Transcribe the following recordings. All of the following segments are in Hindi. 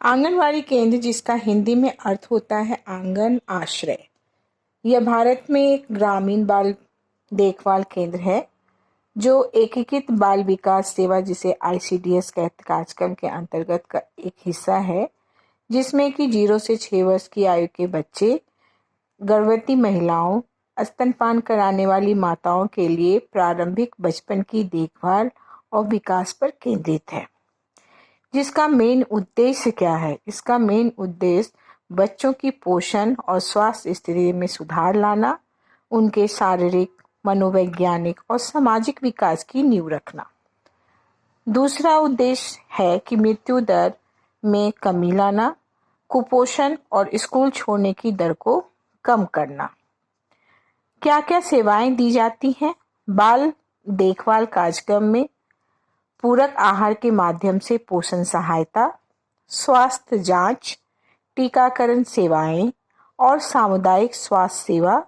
आंगनवाड़ी केंद्र, जिसका हिंदी में अर्थ होता है आंगन आश्रय, यह भारत में एक ग्रामीण बाल देखभाल केंद्र है जो एकीकृत बाल विकास सेवा जिसे ICDS कहते कार्यक्रम के अंतर्गत का एक हिस्सा है, जिसमें कि 0 से 6 वर्ष की आयु के बच्चे, गर्भवती महिलाओं, स्तनपान कराने वाली माताओं के लिए प्रारंभिक बचपन की देखभाल और विकास पर केंद्रित है। जिसका मेन उद्देश्य क्या है? इसका मेन उद्देश्य बच्चों की पोषण और स्वास्थ्य स्थिति में सुधार लाना, उनके शारीरिक, मनोवैज्ञानिक और सामाजिक विकास की नींव रखना। दूसरा उद्देश्य है कि मृत्यु दर में कमी लाना, कुपोषण और स्कूल छोड़ने की दर को कम करना। क्या क्या सेवाएं दी जाती हैं? बाल देखभाल कार्यक्रम में पूरक आहार के माध्यम से पोषण सहायता, स्वास्थ्य जांच, टीकाकरण सेवाएं और सामुदायिक स्वास्थ्य सेवा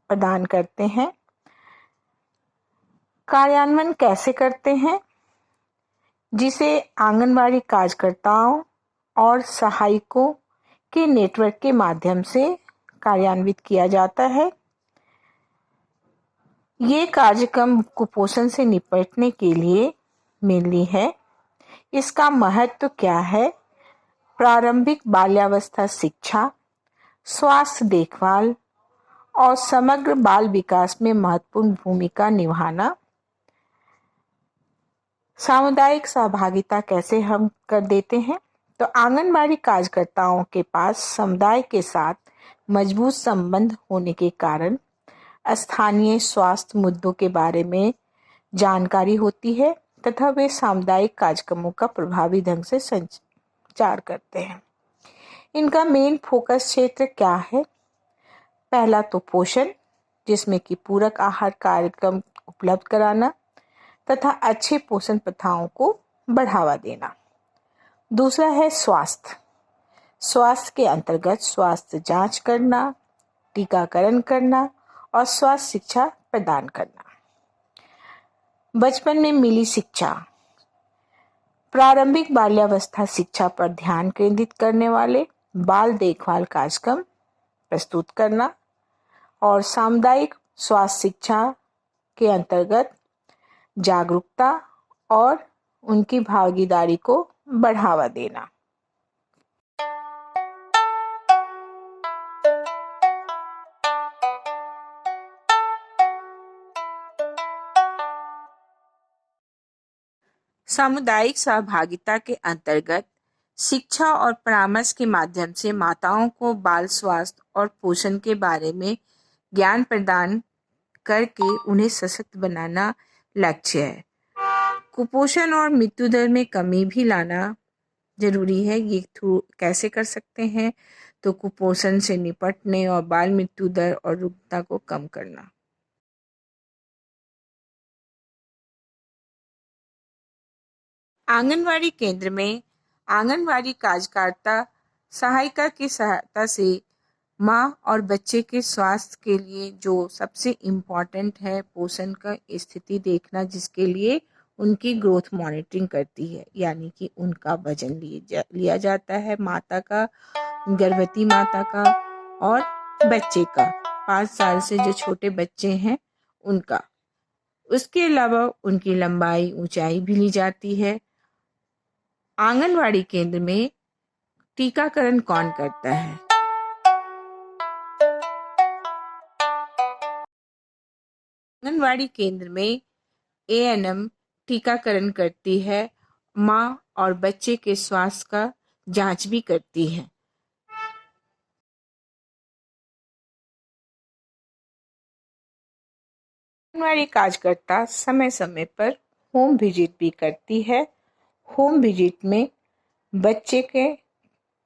प्रदान करते हैं। कार्यान्वयन कैसे करते हैं? जिसे आंगनवाड़ी कार्यकर्ताओं और सहायकों के नेटवर्क के माध्यम से कार्यान्वित किया जाता है। ये कार्यक्रम कुपोषण से निपटने के लिए मिली है। इसका महत्व क्या है? प्रारंभिक बाल्यावस्था शिक्षा, स्वास्थ्य देखभाल और समग्र बाल विकास में महत्वपूर्ण भूमिका निभाना। सामुदायिक सहभागिता कैसे हम कर देते हैं? तो आंगनबाड़ी कार्यकर्ताओं के पास समुदाय के साथ मजबूत संबंध होने के कारण स्थानीय स्वास्थ्य मुद्दों के बारे में जानकारी होती है तथा वे सामुदायिक कार्यक्रमों का प्रभावी ढंग से संचार करते हैं। इनका मेन फोकस क्षेत्र क्या है? पहला तो पोषण, जिसमें कि पूरक आहार कार्यक्रम उपलब्ध कराना तथा अच्छे पोषण प्रथाओं को बढ़ावा देना। दूसरा है स्वास्थ्य। स्वास्थ्य के अंतर्गत स्वास्थ्य जांच करना, टीकाकरण करना और स्वास्थ्य शिक्षा प्रदान करना। बचपन में मिली शिक्षा, प्रारंभिक बाल्यावस्था शिक्षा पर ध्यान केंद्रित करने वाले बाल देखभाल कार्यक्रम प्रस्तुत करना और सामुदायिक स्वास्थ्य शिक्षा के अंतर्गत जागरूकता और उनकी भागीदारी को बढ़ावा देना। सामुदायिक सहभागिता के अंतर्गत शिक्षा और परामर्श के माध्यम से माताओं को बाल स्वास्थ्य और पोषण के बारे में ज्ञान प्रदान करके उन्हें सशक्त बनाना लक्ष्य है। कुपोषण और मृत्यु दर में कमी भी लाना जरूरी है। ये कैसे कर सकते हैं? तो कुपोषण से निपटने और बाल मृत्यु दर और रुग्णता को कम करना। आंगनवाड़ी केंद्र में आंगनवाड़ी कार्यकर्ता सहायिका की सहायता से माँ और बच्चे के स्वास्थ्य के लिए जो सबसे इम्पॉर्टेंट है पोषण का स्थिति देखना, जिसके लिए उनकी ग्रोथ मॉनिटरिंग करती है, यानी कि उनका वजन लिया जाता है, माता का, गर्भवती माता का और बच्चे का, 5 साल से जो छोटे बच्चे हैं उनका। उसके अलावा उनकी लंबाई, ऊंचाई भी ली जाती है। आंगनवाड़ी केंद्र में टीकाकरण कौन करता है? आंगनवाड़ी केंद्र में ANM टीकाकरण करती है, माँ और बच्चे के स्वास्थ्य का जांच भी करती है। आंगनवाड़ी कार्यकर्ता समय समय पर होम विजिट भी करती है। होम विजिट में बच्चे के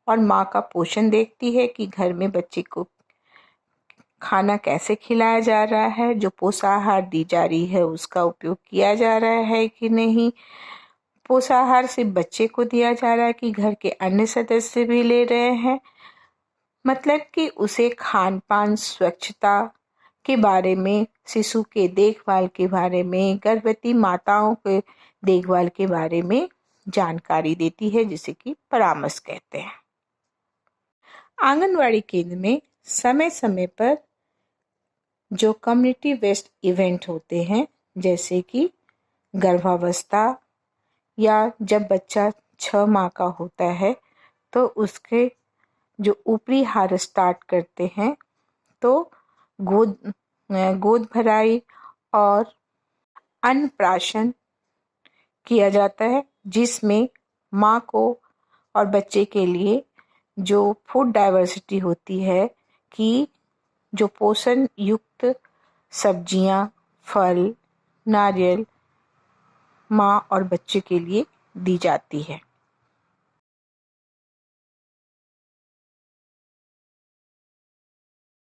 और माँ का पोषण देखती है कि घर में बच्चे को खाना कैसे खिलाया जा रहा है, जो पोषाहार दी जा रही है उसका उपयोग किया जा रहा है कि नहीं, पोषाहार सिर्फ बच्चे को दिया जा रहा है कि घर के अन्य सदस्य भी ले रहे हैं। मतलब कि उसे खान पान, स्वच्छता के बारे में, शिशु के देखभाल के बारे में, गर्भवती माताओं के देखभाल के बारे में जानकारी देती है, जिसे कि परामर्श कहते हैं। आंगनवाड़ी केंद्र में समय समय पर जो कम्युनिटी बेस्ड इवेंट होते हैं, जैसे कि गर्भावस्था या जब बच्चा 6 माह का होता है तो उसके जो ऊपरी हार स्टार्ट करते हैं, तो गोद भराई और अन्नप्राशन किया जाता है, जिसमें माँ को और बच्चे के लिए जो फूड डाइवर्सिटी होती है कि जो पोषण युक्त सब्जियां, फल, नारियल माँ और बच्चे के लिए दी जाती है।